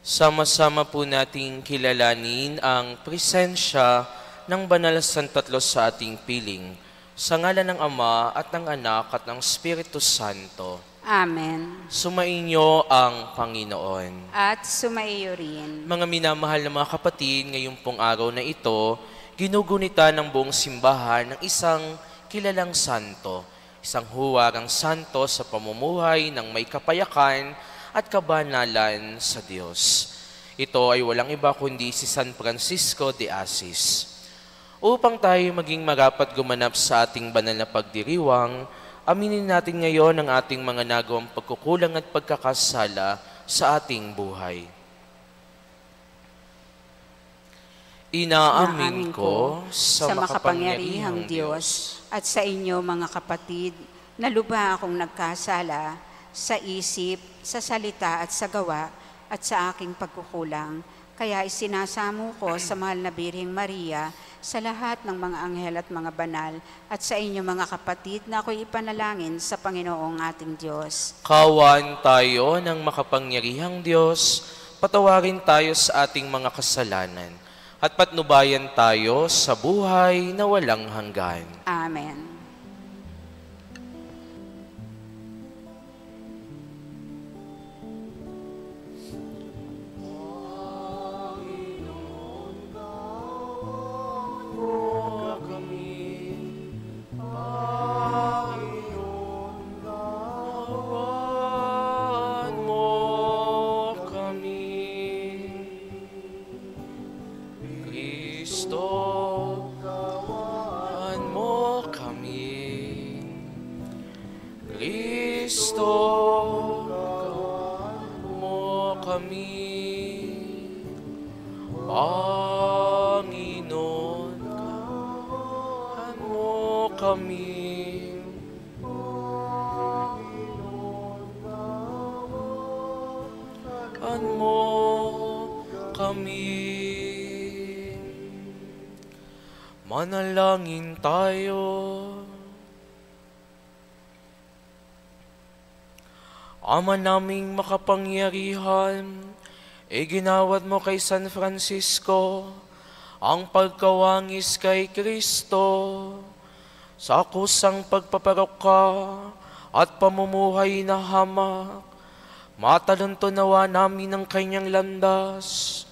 Sama-sama po nating kilalanin ang presensya ng Banal na Santo Tlos sa ating piling. Sa ngalan ng Ama at ng Anak at ng Espiritu Santo. Amen. Sumainyo ang Panginoon. At sumaiyo rin. Mga minamahal na mga kapatid, ngayong pong araw na ito, ginugunita ng buong simbahan ng isang kilalang santo. Isang huwarang santo sa pamumuhay ng may kapayakan at kabanalan sa Diyos. Ito ay walang iba kundi si San Francisco de Assis. Upang tayo maging marapat gumanap sa ating banal na pagdiriwang, aminin natin ngayon ang ating mga nagawang pagkukulang at pagkakasala sa ating buhay. Inaamin ko sa makapangyarihang Diyos at sa inyo mga kapatid, na lubha akong nagkasala sa isip, sa salita at sa gawa at sa aking pagkukulang. Kaya isinasamo ko sa mahal na Birheng Maria, sa lahat ng mga anghel at mga banal, at sa inyo mga kapatid na ako'y ipanalangin sa Panginoong ating Diyos. Kawan tayo ng makapangyarihang Diyos, patawarin tayo sa ating mga kasalanan, at patnubayan tayo sa buhay na walang hanggan. Amen. Manalangin tayo. Ama naming makapangyarihan, ginawad mo kay San Francisco ang pagkawangis kay Kristo sa kusang pagpaparoka at pamumuhay na hamak. Mataluntunawa namin ang kanyang landas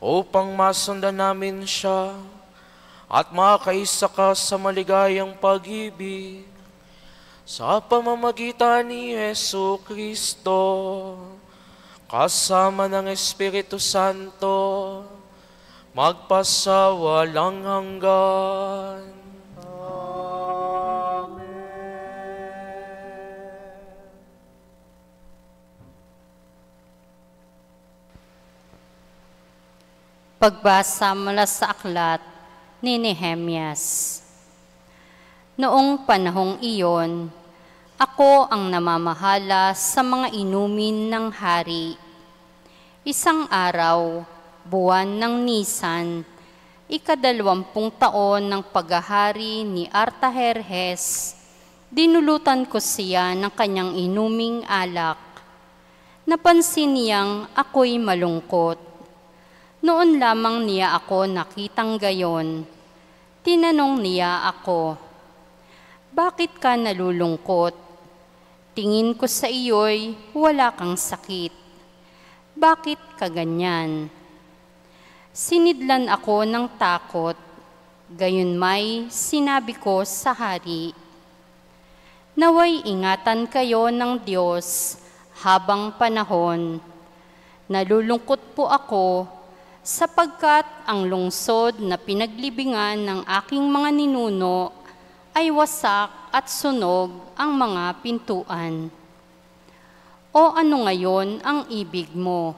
upang masundan namin siya at makaisa ka sa maligayang pag-ibig sa pamamagitan ni Yesu Kristo, kasama ng Espiritu Santo, magpasawalang hanggan. Amen. Pagbasa mula sa aklat ni Nehemias. Noong panahong iyon, ako ang namamahala sa mga inumin ng hari. Isang araw, buwan ng Nisan, 20 taon ng paghahari ni Artaherjes, dinulutan ko siya ng kanyang inuming alak. Napansin niyang ako'y malungkot. Noon lamang niya ako nakitang gayon. Tinanong niya ako, "Bakit ka nalulungkot? Tingin ko sa iyo'y wala kang sakit. Bakit ka ganyan?" Sinidlan ako ng takot. Gayunmay sinabi ko sa hari, "Naway ingatan kayo ng Diyos habang panahon. Nalulungkot po ako sapagkat ang lungsod na pinaglibingan ng aking mga ninuno ay wasak at sunog ang mga pintuan." "O ano ngayon ang ibig mo?"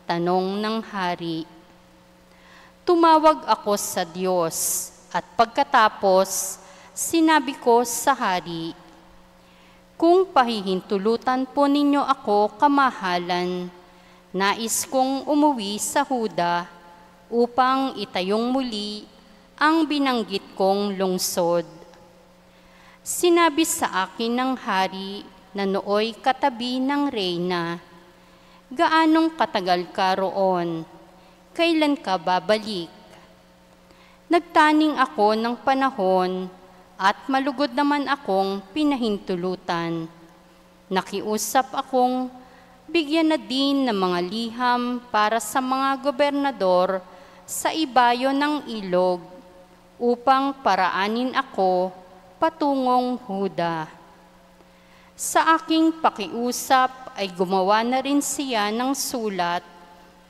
tanong ng hari. Tumawag ako sa Diyos at pagkatapos sinabi ko sa hari, "Kung pahihintulutan po ninyo ako kamahalan, nais kong umuwi sa Huda upang itayong muli ang binanggit kong lungsod." Sinabi sa akin ng hari na nooy katabi ng reyna, gaanong katagal ka roon? Kailan ka babalik? Nagtaning ako ng panahon at malugod naman akong pinahintulutan. Nakiusap akong bigyan na din ng mga liham para sa mga gobernador sa ibayo ng ilog upang paraanin ako patungong Huda. Sa aking pakiusap ay gumawa na rin siya ng sulat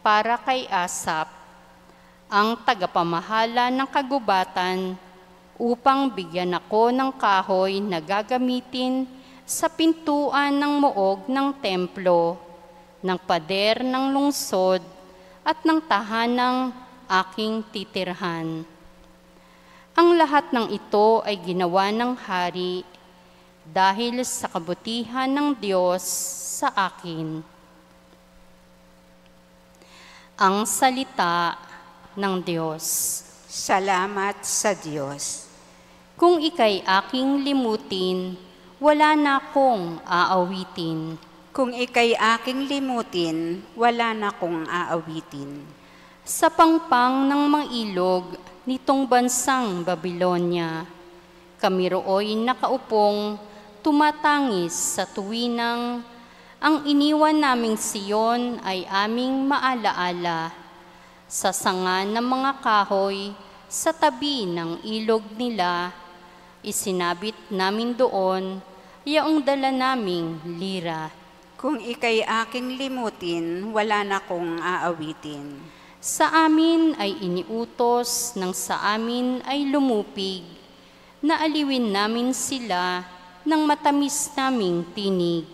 para kay Asap, ang tagapamahala ng kagubatan, upang bigyan ako ng kahoy na gagamitin sa pintuan ng muog ng templo, ng pader ng lungsod at ng tahanang aking titirhan. Ang lahat ng ito ay ginawa ng hari dahil sa kabutihan ng Diyos sa akin. Ang salita ng Diyos. Salamat sa Diyos. Kung ika'y aking limutin, wala na akong aawitin. Kung ika'y aking limutin, wala na akong aawitin. Sa pangpang ng mga ilog nitong bansang Babilonya, kami rooy nakaupong tumatangis sa tuwinang ang iniwan naming Siyon ay aming maalaala. Sa sanga ng mga kahoy sa tabi ng ilog nila, isinabit namin doon yaong dala naming lira. Kung ika'y aking limutin, wala na akong aawitin. Sa amin ay iniutos ng sa amin ay lumupig, na aliwin namin sila ng matamis naming tinig.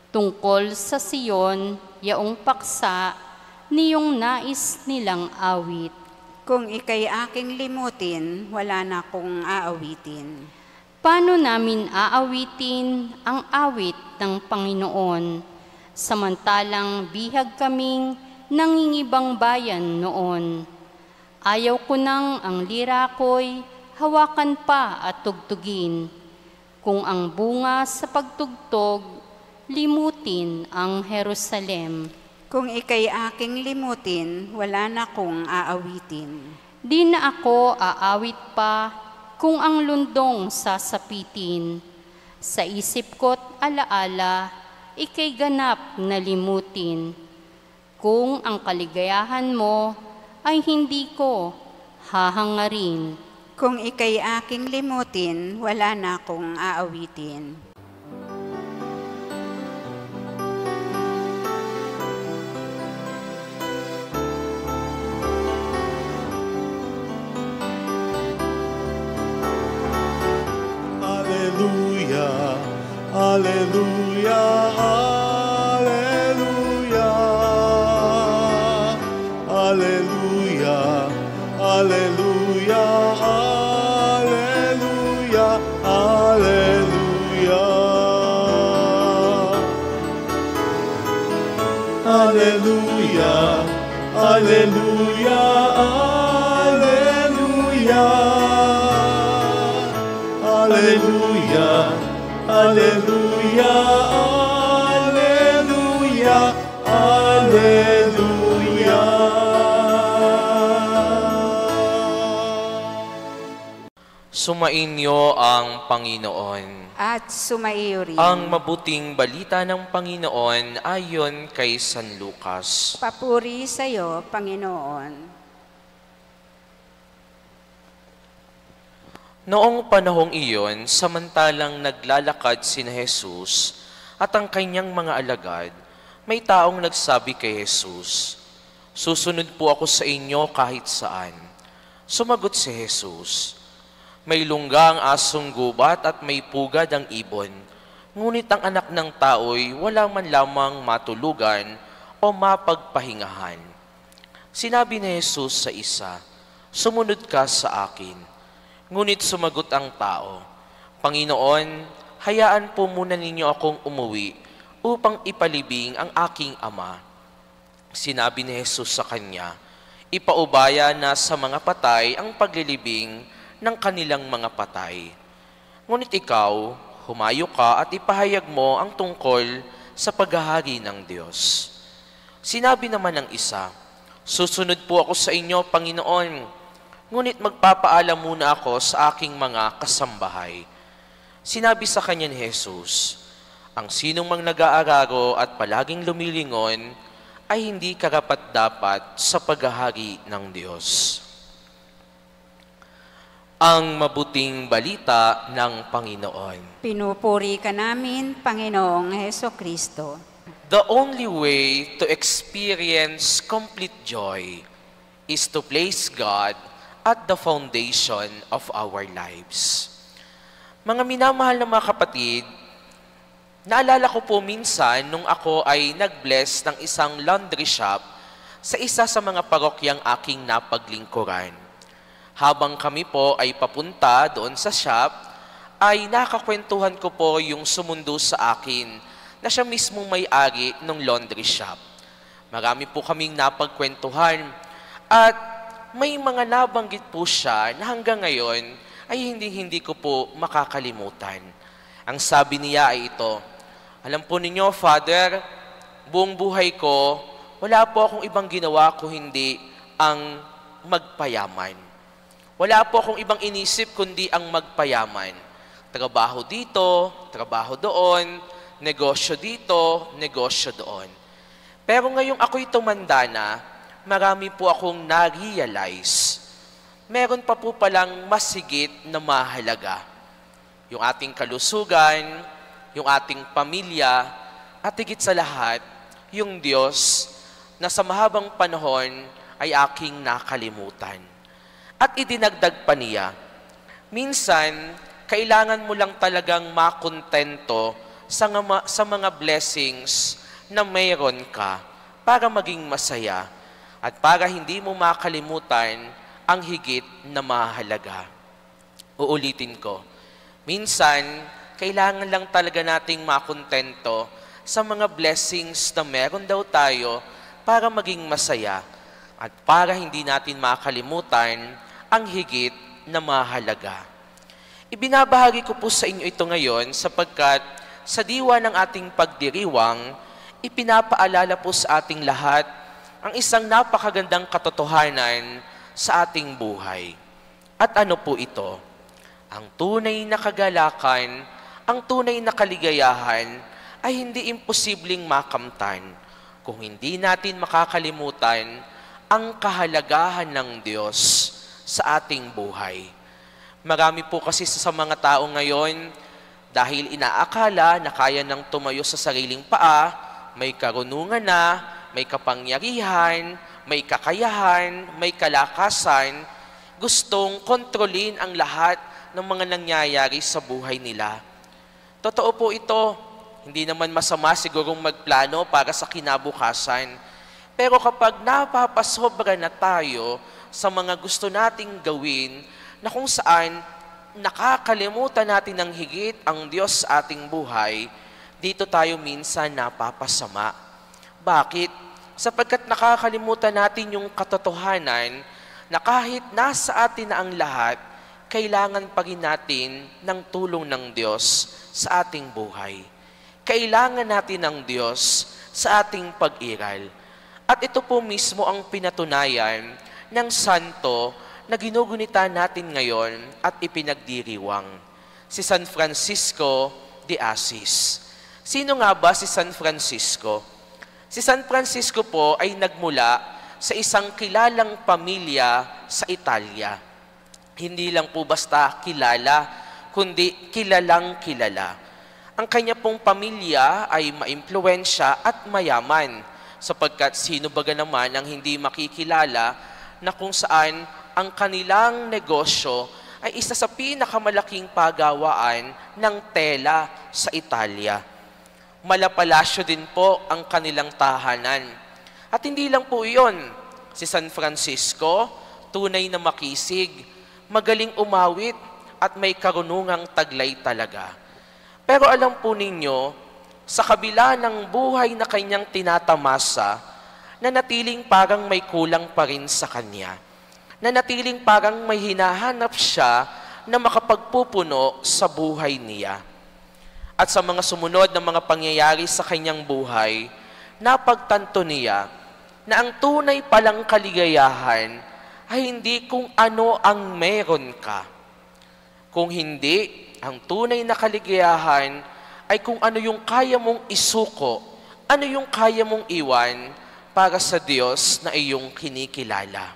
Tungkol sa Siyon, yaong paksa, niyong nais nilang awit. Kung ika'y aking limutin, wala na akong aawitin. Paano namin aawitin ang awit ng Panginoon, samantalang bihag kaming nangingibang bayan noon? Ayaw ko nang ang lira ko'y hawakan pa at tugtugin. Kung ang bunga sa pagtugtog, limutin ang Jerusalem. Kung ika'y aking limutin, wala na akong aawitin. Di na ako aawit pa kung ang lundong sasapitin. Sa isip ko't alaala, ika'y ganap na limutin. Kung ang kaligayahan mo ay hindi ko hahangarin. Kung ika'y aking limutin, wala na akong aawitin. Alleluia, alleluia, alleluia, alleluia, alleluia, alleluia, alleluia, alleluia, alleluia. Alleluia, alleluia, alleluia. Sumainyo ang Panginoon. At sumaiyo rin. Ang mabuting balita ng Panginoon ayon kay San Lucas. Papuri sa iyo, Panginoon. Noong panahong iyon, samantalang naglalakad sina Jesus at ang kanyang mga alagad, may taong nagsabi kay Jesus, "Susunod po ako sa inyo kahit saan." Sumagot si Jesus, "May lungga ang asong gubat at may pugad ang ibon, ngunit ang anak ng tao'y wala man lamang matulugan o mapagpahingahan." Sinabi ni Jesus sa isa, "Sumunod ka sa akin." Ngunit sumagot ang tao, "Panginoon, hayaan po muna ninyo akong umuwi upang ipalibing ang aking ama." Sinabi ni Jesus sa kanya, "Ipaubaya na sa mga patay ang paglilibing ng kanilang mga patay. Ngunit ikaw, humayo ka at ipahayag mo ang tungkol sa paghahari ng Diyos." Sinabi naman ng isa, "Susunod po ako sa inyo, Panginoon, ngunit magpapaalam muna ako sa aking mga kasambahay." Sinabi sa kanya ni Jesus, "Ang sinong mang nag-aararo at palaging lumilingon ay hindi karapat-dapat sa paghahari ng Diyos." Ang mabuting balita ng Panginoon. Pinupuri ka namin, Panginoong Hesukristo. The only way to experience complete joy is to place God at the foundation of our lives. Mga minamahal na mga kapatid, naalala ko po minsan nung ako ay nag-bless ng isang laundry shop sa isa sa mga parokyang aking napaglingkuran. Habang kami po ay papunta doon sa shop, ay nakakwentuhan ko po yung sumundo sa akin na siya mismong may-ari ng laundry shop. Marami po kaming napagkwentuhan at may mga nabanggit po siya na hanggang ngayon ay hindi ko po makakalimutan. Ang sabi niya ay ito, "Alam po ninyo, Father, buong buhay ko, wala po akong ibang ginawa ko hindi ang magpayaman. Wala po akong ibang inisip kundi ang magpayaman. Trabaho dito, trabaho doon, negosyo dito, negosyo doon. Pero ngayong ako'y tumanda na, marami po akong na-realize. Meron pa po palang masigit na mahalaga. Yung ating kalusugan, yung ating pamilya, at higit sa lahat, yung Diyos na sa mahabang panahon ay aking nakalimutan." At idinagdag pa niya, minsan, kailangan mo lang talagang makontento sa mga blessings na mayroon ka para maging masaya at para hindi mo makalimutan ang higit na mahalaga. Uulitin ko, minsan, kailangan lang talaga nating makontento sa mga blessings na meron daw tayo para maging masaya at para hindi natin makalimutan ang higit na mahalaga. Ibinabahagi ko po sa inyo ito ngayon sapagkat sa diwa ng ating pagdiriwang, ipinapaalala po sa ating lahat ang isang napakagandang katotohanan sa ating buhay. At ano po ito? Ang tunay na kagalakan, ang tunay na kaligayahan ay hindi imposibleng makamtan kung hindi natin makakalimutan ang kahalagahan ng Diyos sa ating buhay. Marami po kasi sa mga tao ngayon, dahil inaakala na kaya nang tumayo sa sariling paa, may karunungan na, may kapangyarihan, may kakayahan, may kalakasan, gustong kontrolin ang lahat ng mga nangyayari sa buhay nila. Totoo po ito, hindi naman masama sigurong magplano para sa kinabukasan. Pero kapag napapasobra na tayo sa mga gusto nating gawin na kung saan nakakalimutan natin ng higit ang Diyos sa ating buhay, dito tayo minsan napapasama. Bakit? Sapagkat nakakalimutan natin yung katotohanan na kahit nasa atin na ang lahat, kailangan pa rin natin ng tulong ng Diyos sa ating buhay. Kailangan natin ng Diyos sa ating pag-iral. At ito po mismo ang pinatunayan ng santo na ginugunita natin ngayon at ipinagdiriwang, si San Francisco de Assis. Sino nga ba si San Francisco? Si San Francisco po ay nagmula sa isang kilalang pamilya sa Italia. Hindi lang po basta kilala, kundi kilalang kilala. Ang kanya pong pamilya ay maimpluwensya at mayaman, sapagkat sino baga naman ang hindi makikilala na kung saan ang kanilang negosyo ay isa sa pinakamalaking pagawaan ng tela sa Italia. Malapalasyo din po ang kanilang tahanan. At hindi lang po iyon, si San Francisco, tunay na makisig, magaling umawit at may karunungang taglay talaga. Pero alam po ninyo, sa kabila ng buhay na kanyang tinatamasa, nanatiling parang may kulang pa rin sa kanya. Nanatiling parang may hinahanap siya na makapagpupuno sa buhay niya. At sa mga sumunod na mga pangyayari sa kanyang buhay, napagtanto niya na ang tunay palang kaligayahan ay hindi kung ano ang meron ka. Kung hindi, ang tunay na kaligayahan ay kung ano yung kaya mong isuko, ano yung kaya mong iwan para sa Diyos na iyong kinikilala.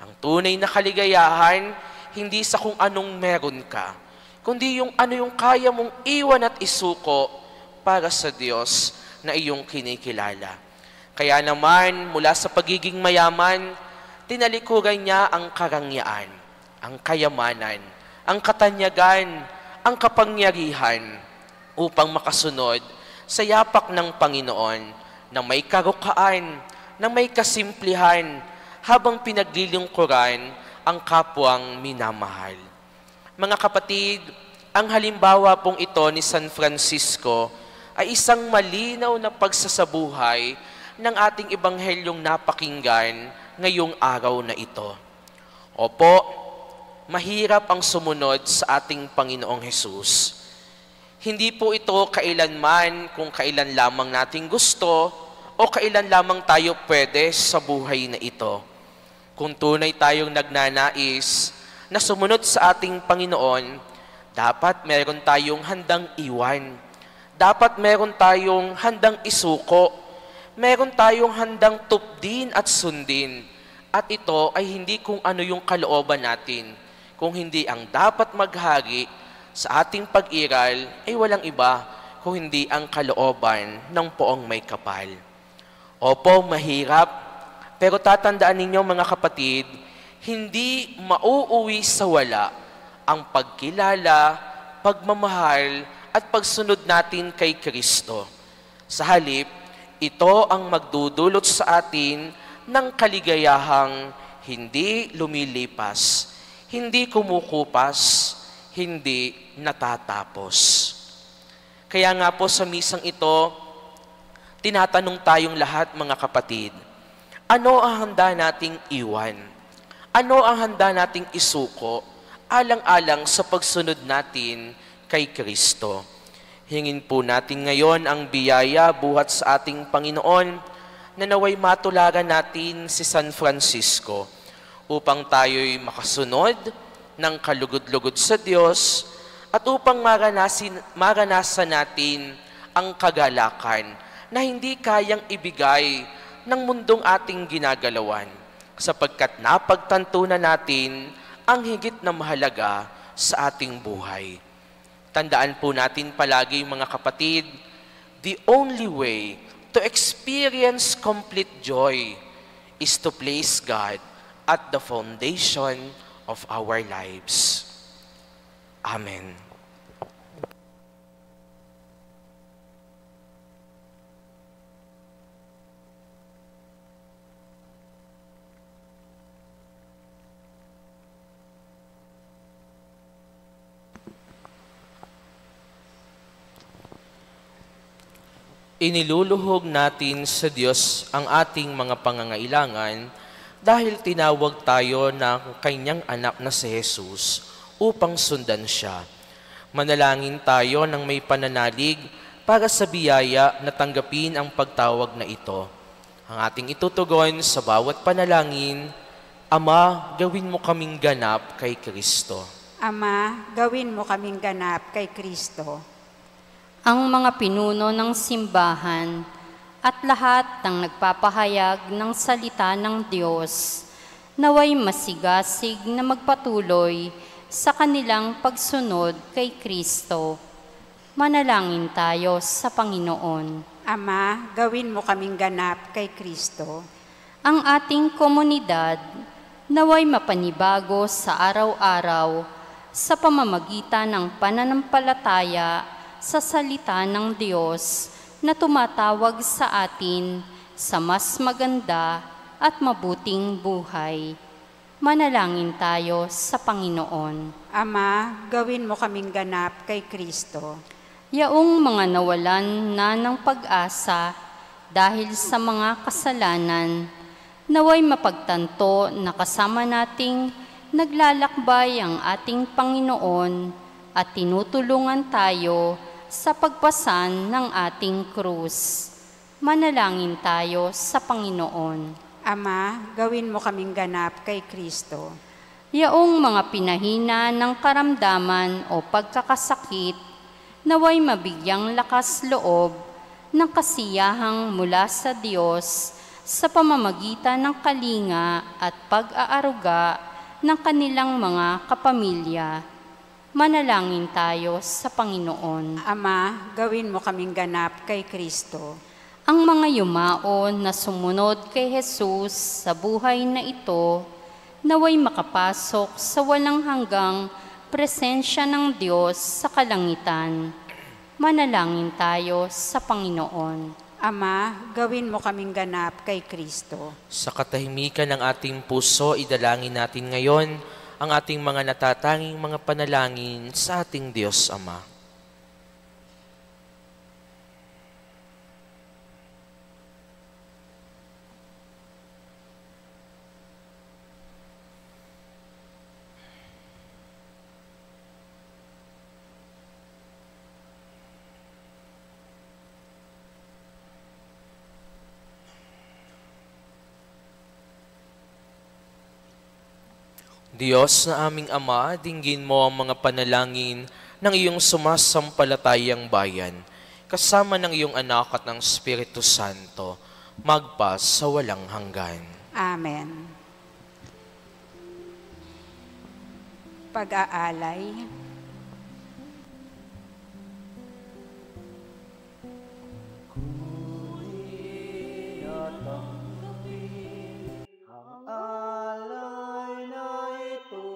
Ang tunay na kaligayahan, hindi sa kung anong meron ka, kundi yung ano yung kaya mong iwan at isuko para sa Diyos na iyong kinikilala. Kaya naman, mula sa pagiging mayaman, tinalikuran niya ang karangyaan, ang kayamanan, ang katanyagan, ang kapangyarihan upang makasunod sa yapak ng Panginoon na may karukaan, na may kasimplihan, habang pinaglilingkuran ang kapwang minamahal. Mga kapatid, ang halimbawa pong ito ni San Francisco ay isang malinaw na pagsasabuhay ng ating ebanghelyong napakinggan ngayong araw na ito. Opo, mahirap ang sumunod sa ating Panginoong Hesus. Hindi po ito kailanman kung kailan lamang nating gusto o kailan lamang tayo pwede sa buhay na ito. Kung tunay tayong nagnanais na sumunod sa ating Panginoon, dapat meron tayong handang iwan. Dapat meron tayong handang isuko. Meron tayong handang tupdin at sundin. At ito ay hindi kung ano yung kalooban natin, kung hindi ang dapat maghari sa ating pag-iral ay walang iba kung hindi ang kalooban ng Poong May Kapal. Opo, mahirap. Pero tatandaan ninyo mga kapatid, hindi mauuwi sa wala ang pagkilala, pagmamahal, at pagsunod natin kay Kristo. Sa halip, ito ang magdudulot sa atin ng kaligayahang hindi lumilipas, hindi kumukupas, hindi natatapos. Kaya nga po sa misang ito, tinatanong tayong lahat mga kapatid, ano ang handa nating iwan? Ano ang handa nating isuko alang-alang sa pagsunod natin kay Kristo? Hingin po natin ngayon ang biyaya buhat sa ating Panginoon na naway matularan natin si San Francisco upang tayo'y makasunod ng kalugod-lugod sa Diyos at upang maranasan natin ang kagalakan na hindi kayang ibigay ng mundong ating ginagalawan, sapagkat napagtanto na natin ang higit na mahalaga sa ating buhay. Tandaan po natin palagi mga kapatid, the only way to experience complete joy is to place God at the foundation of our lives. Amen. Iniluluhog natin sa Diyos ang ating mga pangangailangan dahil tinawag tayo ng kanyang anak na si Jesus upang sundan siya. Manalangin tayo ng may pananalig para sa biyaya na tanggapin ang pagtawag na ito. Ang ating itutugon sa bawat panalangin, Ama, gawin mo kaming ganap kay Kristo. Ama, gawin mo kaming ganap kay Kristo. Ang mga pinuno ng simbahan at lahat ng nagpapahayag ng salita ng Diyos, naway masigasig na magpatuloy sa kanilang pagsunod kay Kristo. Manalangin tayo sa Panginoon. Ama, gawin mo kaming ganap kay Kristo. Ang ating komunidad naway mapanibago sa araw-araw sa pamamagitan ng pananampalataya sa salita ng Diyos na tumatawag sa atin sa mas maganda at mabuting buhay. Manalangin tayo sa Panginoon. Ama, gawin mo kaming ganap kay Kristo. Yaong mga nawalan na ng pag-asa dahil sa mga kasalanan, naway mapagtanto na kasama nating naglalakbay ang ating Panginoon at tinutulungan tayo sa pagpasan ng ating krus. Manalangin tayo sa Panginoon. Ama, gawin mo kaming ganap kay Kristo. Yaong mga pinahina ng karamdaman o pagkakasakit, naway mabigyang lakas loob ng kasiyahang mula sa Diyos sa pamamagitan ng kalinga at pag-aaruga ng kanilang mga kapamilya. Manalangin tayo sa Panginoon. Ama, gawin mo kaming ganap kay Kristo. Ang mga yumao na sumunod kay Jesus sa buhay na ito, naway makapasok sa walang hanggang presensya ng Diyos sa kalangitan. Manalangin tayo sa Panginoon. Ama, gawin mo kaming ganap kay Kristo. Sa katahimikan ng ating puso, idalangin natin ngayon ang ating mga natatanging mga panalangin sa ating Diyos Ama. Diyos na aming Ama, dinggin mo ang mga panalangin ng iyong sumasampalatayang bayan, kasama ng iyong anak at ng Espiritu Santo, magpa sa walang hanggan. Amen. Pag-aalay. Alay na ito,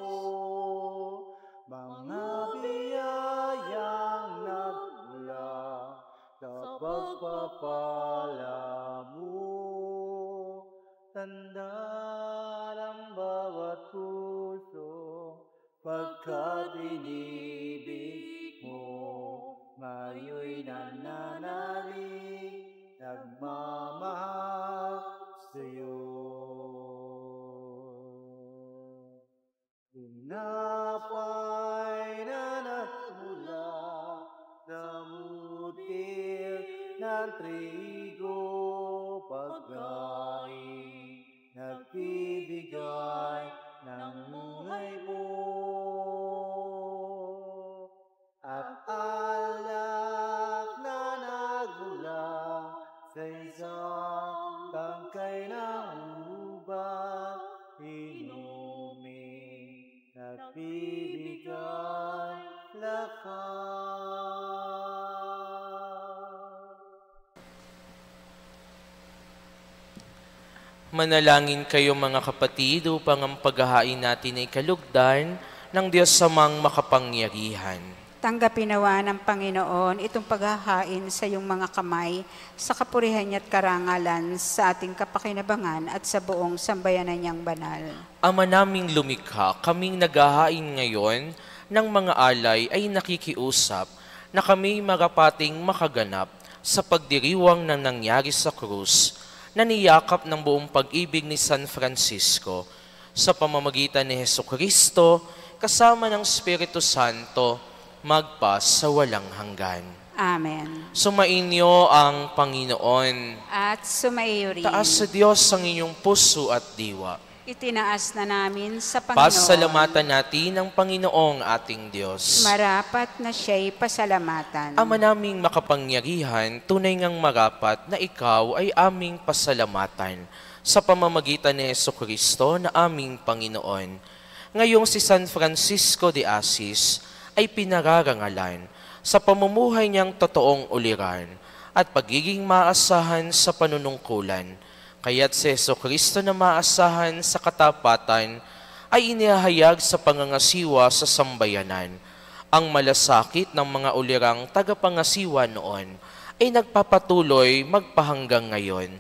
mga biyayang nagmula sa pagpapala mo. Tanda ng bawat puso, pagkat inibig mo, ngayo'y nananalig, nagmamahal sa'yo. Tinapay na nagmula sa mutil ng trigo, pagkain nagbibigay ng buhay mo. At alak na nagmula sa isang tangkay ng ubas, inumin, nagbibigay lakas. Manalangin kayo mga kapatid upang ang paghahain natin ay kalugdan ng Diyos Amang makapangyarihan. Tanggapin nawa ng Panginoon itong paghahain sa iyong mga kamay sa kapurihan niya at karangalan sa ating kapakinabangan at sa buong sambayanan niyang banal. Ama naming lumikha, kaming naghahain ngayon ng mga alay ay nakikiusap na kami magapating makaganap sa pagdiriwang ng nangyari sa krus na niyakap ng buong pag-ibig ni San Francisco sa pamamagitan ni Hesukristo kasama ng Espiritu Santo magpa sa walang hanggan. Amen. Sumainyo ang Panginoon. At sumaiyo rin. Taas sa Diyos ang inyong puso at diwa. Itinaas na namin sa Panginoon. Pasalamatan natin ang Panginoong ating Diyos. Marapat na siya'y pasalamatan. Ama naming makapangyarihan, tunay ngang marapat na ikaw ay aming pasalamatan sa pamamagitan ni Hesukristo na aming Panginoon. Ngayong si San Francisco de Assis ay pinararangalan sa pamumuhay niyang totoong uliran at pagiging maasahan sa panunungkulan. Kaya't si Hesukristo na maasahan sa katapatan ay inihahayag sa pangangasiwa sa sambayanan. Ang malasakit ng mga ulirang tagapangasiwa noon ay nagpapatuloy magpahanggang ngayon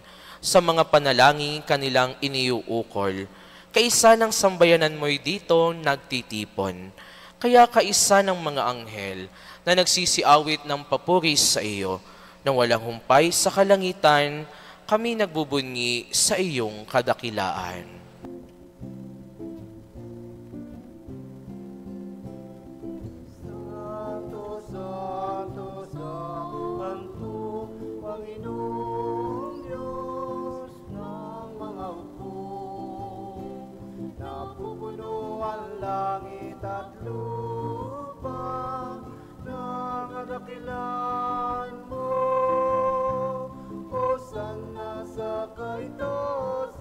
sa mga panalangin kanilang iniuukol. Kaisa ng sambayanan mo'y dito nagtitipon. Kaya kaisa ng mga anghel na nagsisiawit ng papuri sa iyo, na walang humpay sa kalangitan, kami nagbubunyi sa iyong kadakilaan. Santo, Santo, Santo, Panginoon kaitoson,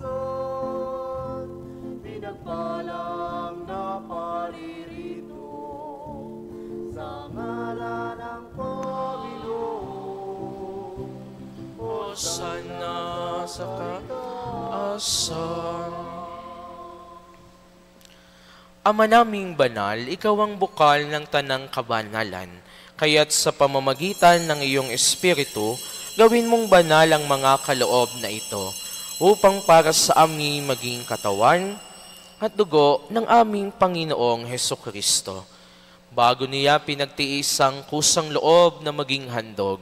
pinagpalang na paririto sa ngalan ng Panginoon. Hosana sa kaasan. Ama naming banal, ikaw ang bukal ng tanang kabanalan. Kaya't sa pamamagitan ng iyong Espiritu, gawin mong banal ang mga kaloob na ito, upang para sa amin maging katawan at dugo ng aming Panginoong Hesukristo. Bago niya pinagtiis ang kusang loob na maging handog,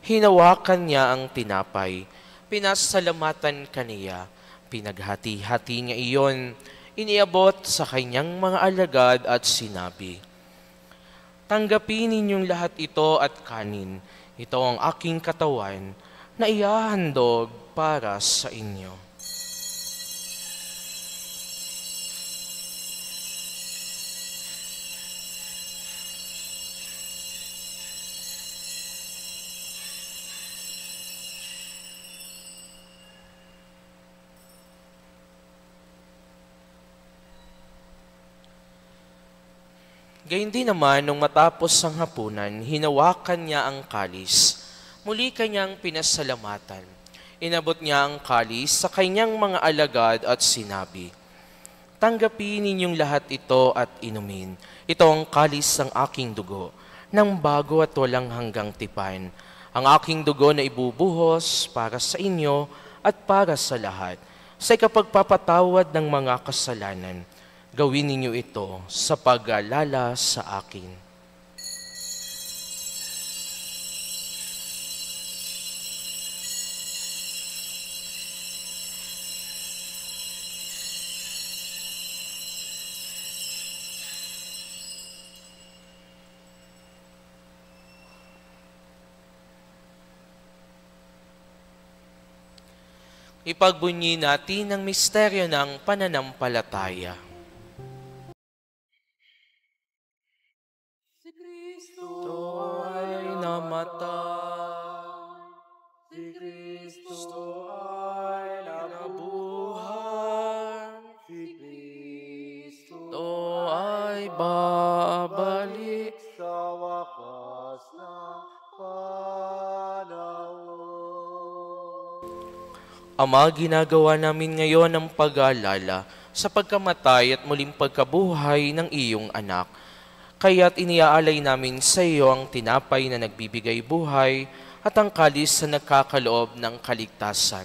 hinawakan niya ang tinapay, pinasalamatan kaniya, pinaghati-hati niya iyon, iniabot sa kanyang mga alagad at sinabi, "Tanggapin ninyong lahat ito at kanin. Ito ang aking katawan na ihahandog para sa inyo." Gayun din naman, nung matapos ang hapunan, hinawakan niya ang kalis. Muli kanyang pinasalamatan. Inabot niya ang kalis sa kanyang mga alagad at sinabi, "Tanggapin ninyong lahat ito at inumin. Ito ang kalis ng aking dugo, ng bago at walang hanggang tipan. Ang aking dugo na ibubuhos para sa inyo at para sa lahat, sa ikapagpapatawad ng mga kasalanan. Gawin ninyo ito sa pag-aalala sa akin." Ipagbunyi natin ang misteryo ng pananampalataya. Kristo ay namatay, si Kristo ay nabuhay, si Kristo ay babalik sa wakas ng panahon. Ama, ginagawa namin ngayon ang pag-aalala sa pagkamatay at muling pagkabuhay ng iyong anak. Kaya't iniaalay namin sa iyo ang tinapay na nagbibigay buhay at ang kalis na nagkakaloob ng kaligtasan.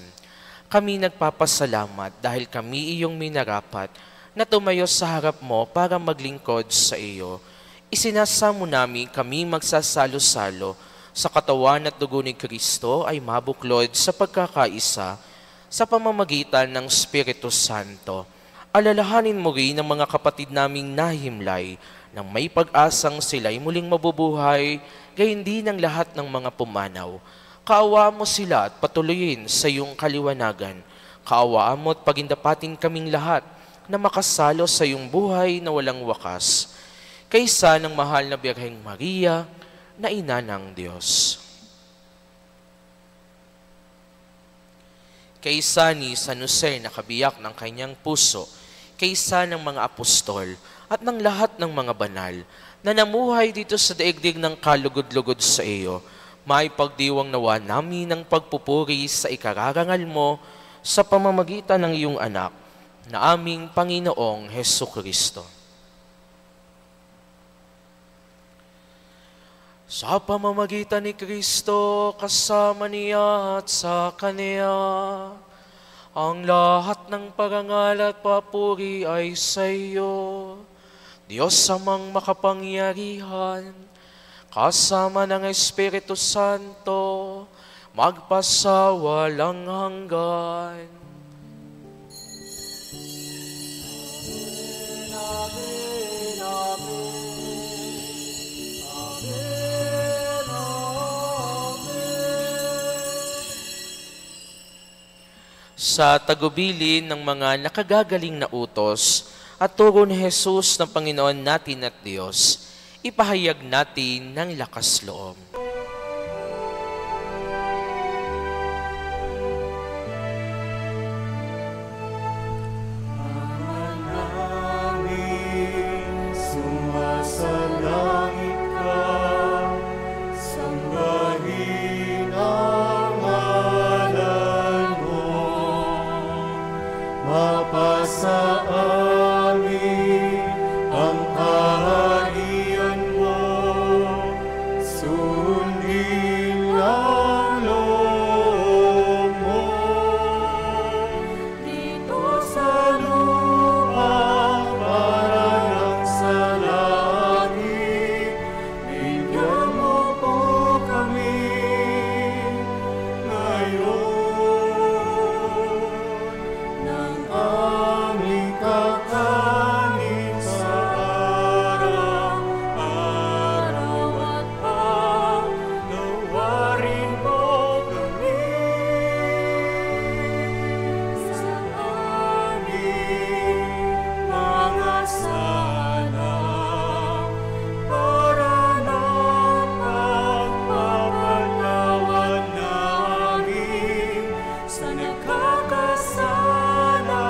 Kami nagpapasalamat dahil kami iyong minarapat na tumayo sa harap mo para maglingkod sa iyo. Isinasamo namin kami magsasalo-salo sa katawan at dugo ni Kristo ay mabuklod sa pagkakaisa sa pamamagitan ng Espiritu Santo. Alalahanin mo rin ang mga kapatid naming nahimlay nang may pag-asang sila'y muling mabubuhay, gayon din ang lahat ng mga pumanaw. Kaawaan mo sila at patuloyin sa iyong kaliwanagan. Kaawaan mo at pagindapatin kaming lahat na makasalo sa iyong buhay na walang wakas. Kaysa ng mahal na Birheng Maria, na ina ng Diyos. Kaysa ni San Jose na kabiyak ng kanyang puso, kaysa ng mga apostol at ng lahat ng mga banal na namuhay dito sa daigdig ng kalugod-lugod sa iyo, maipagdiwang nawa namin ng pagpupuri sa ikararangal mo sa pamamagitan ng iyong anak na aming Panginoong Hesukristo. Sa pamamagitan ni Kristo, kasama niya at sa Kanya, ang lahat ng parangal at papuri ay sa iyo, Diyos amang makapangyarihan, kasama ng Espiritu Santo, magpasawalang hanggan. Amen, amen, amen, amen. Sa tagubilin ng mga nakagagaling na utos at turo ni Jesus na Panginoon natin at Diyos, ipahayag natin ng lakas loob. mapasa amin ang kaharian mo, sundin ang loob mo. Dito sa lupa, parang sa langit, bigyan mo po kami ngayon ng aming kakanin sa araw-araw at paglawarin mo kami sa aming mga sala para na pagpapatawad namin sa nagkakasala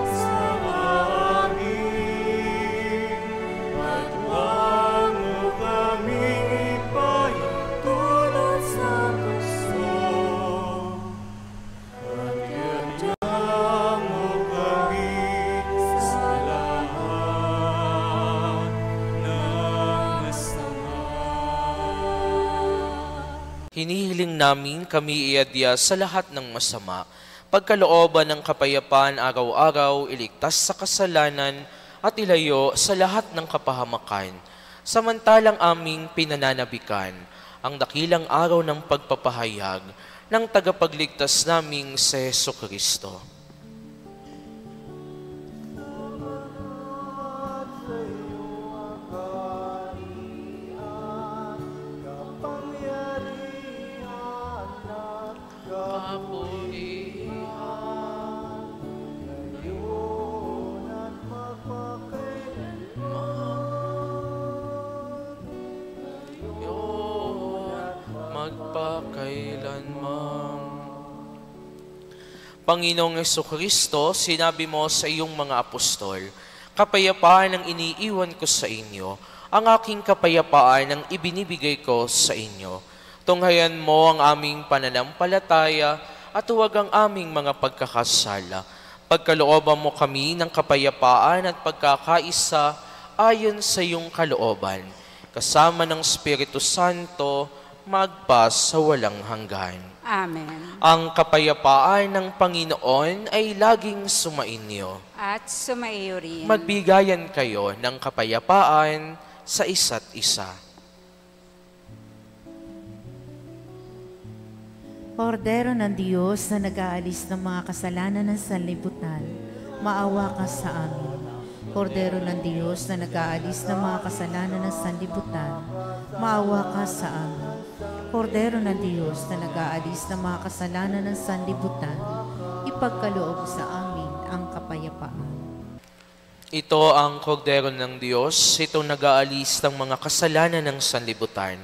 sa amin. At huwag mo kaming ipahintulot sa gusto, at iadya mo kami sa lahat ng masama. Hinihiling namin kami iadya sa lahat ng masama, pagkalooban ng kapayapaan araw-araw, iligtas sa kasalanan at ilayo sa lahat ng kapahamakan. Samantalang aming pinananabikan ang dakilang araw ng pagpapahayag ng tagapagligtas naming si Jesucristo. Magpakailanman. Panginoong Jesucristo, sinabi mo sa iyong mga apostol, kapayapaan ang iniiwan ko sa inyo, ang aking kapayapaan ang ibinibigay ko sa inyo. Tunghayan mo ang aming pananampalataya at huwag ang aming mga pagkakasala. Pagkalooban mo kami ng kapayapaan at pagkakaisa ayon sa iyong kalooban, kasama ng Espiritu Santo, magpa sa walang hanggan. Amen. Ang kapayapaan ng Panginoon ay laging sumainyo. At sumaiyo rin. Magbigayan kayo ng kapayapaan sa isa't isa. Kordero ng Diyos na nag-aalis ng mga kasalanan ng sanlibutan, maawa ka sa amin. Kordero ng Diyos na nag-aalis ng mga kasalanan ng sanlibutan, maawa ka sa amin. Kordero ng Diyos na nag-aalis ng mga kasalanan ng sanlibutan, ipagkaloob sa amin ang kapayapaan. Ito ang kordero ng Diyos, itong nag-aalis ng mga kasalanan ng sanlibutan.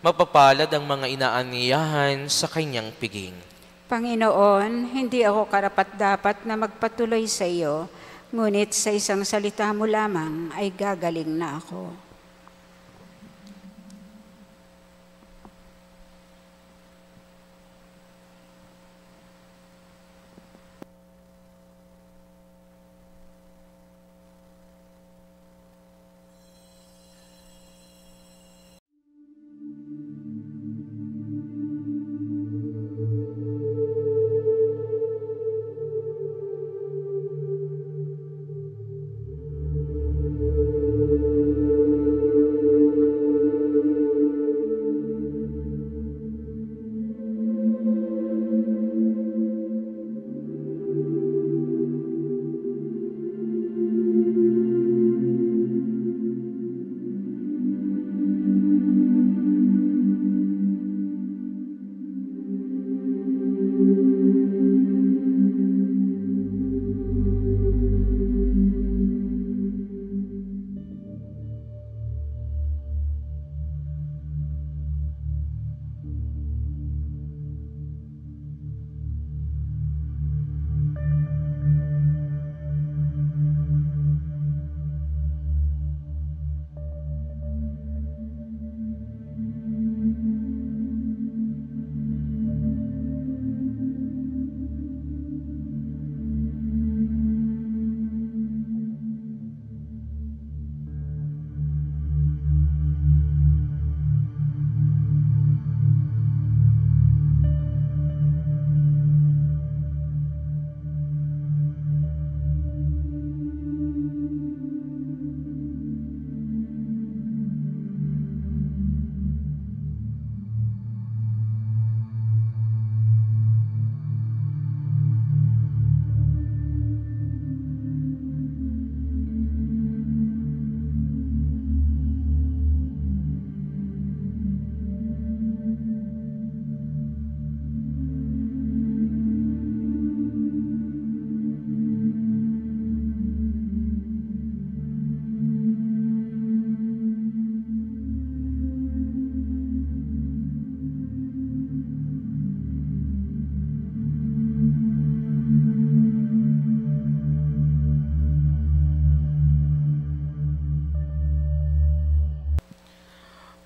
Mapapalad ang mga inaanyayahan sa kanyang piging. Panginoon, hindi ako karapat-dapat na magpatuloy sa iyo, ngunit sa isang salita mo lamang ay gagaling na ako.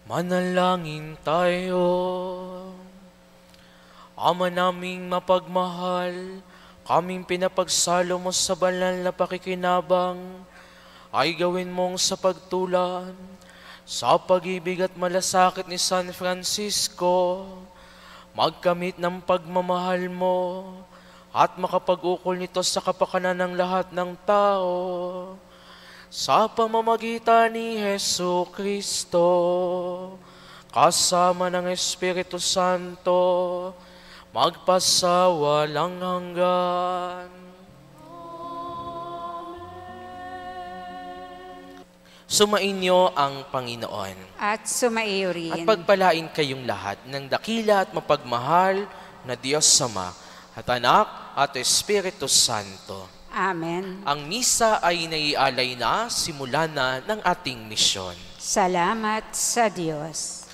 Manalangin tayo. Ama naming mapagmahal, kaming pinapagsalo mo sa banal na pakikinabang, ay gawin mong sa pagtulan, sa pag-ibig at malasakit ni San Francisco, magkamit ng pagmamahal mo, at makapag-ukol nito sa kapakanan ng lahat ng tao, sa pamamagitan ni Hesu Kristo, kasama ng Espiritu Santo, magpasawalang hanggan. Sumainyo ang Panginoon. At sumaiyo rin. At pagpalain kayong lahat ng dakila at mapagmahal na Diyos Ama at Anak at Espiritu Santo. Amen. Ang misa ay naialay na, simula na ng ating misyon. Salamat sa Diyos.